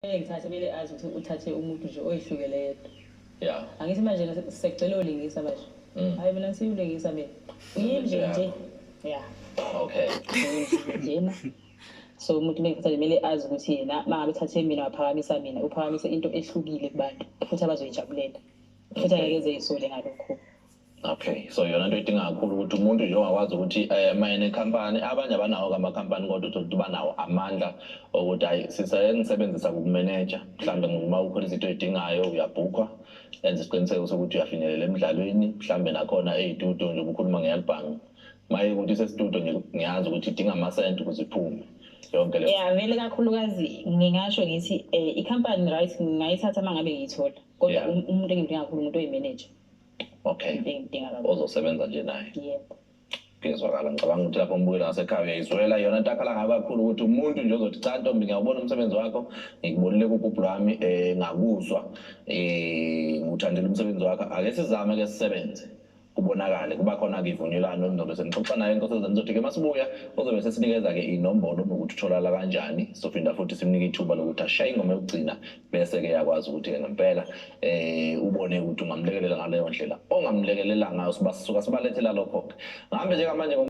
Ngithathe kumele azi ukuthi uthathe umuntu nje oyihlukele yedwa. Yeah. Angithi manje sekucela ulingisa manje. Hayi mina siyulingisa mina. Yimi nje. Yeah. Okay. Yena. So umuntu mengithatha kumele azi ukuthi yena mangabe uthathe mina waphakamisa mina uphakamise into ehlukile kubantu futhi abazoyijabulela. Futhi angeke ezeyisole ngalokho. Okay, so yona into edinga kakhulu ukuthi umuntu nje ongakwazi ukuthi mayene company abanye abanawo ama-company kodwa uthi banawo amandla ukuthi hayi sisebenzisa kukumanager mhlambe uma ukhona izinto ezidingayo uyabhukwa enze isiqiniseko sokuthi uyafinyelela emidlalweni mhlambe nakhona ey'tudio nje ukhuluma ngeyalibhangi maye ukuthi isestudio nje ngiyazi ukuthi idinga amasenti ukuze iphume yonke leyo. Yeah, vele kakhulukazi ngingasho ngithi i-company right ngingayithatha mangabe ngiyithola kodwa umuntu engidinga kakhulu umuntu oyimanager. Okay. Ozosebenza nje naye. Yebo. Ngizwakala ngicabanga ukuthi lapho umbukeli ngasekhaya uyayizwela yona into akhala ngayo kakhulu ukuthi umuntu nje ozothi cha Ntombi ngiyawubona umsebenzi wakho ngikubonile kugubhu lwami ngakuzwa nguthandela umsebenzi wakho ake sizame ke sisebenze kubonakale kuba khona ke ivunyelano nizobe senixoxa naye inkosazana nizothi ke masibuya uzobe sesinikeza ke inombolo nokuthi utholakala kanjani sophinda futhi simnike ithuba lokuthi ashaye ingoma yokugcina bese ke yakwazi ukuthi ke ngempela ubone ukuthi ungamlekelela ngaleyo ndlela ongamlekelela ngayo sibasuka sibalethela lokho ngambe nje manje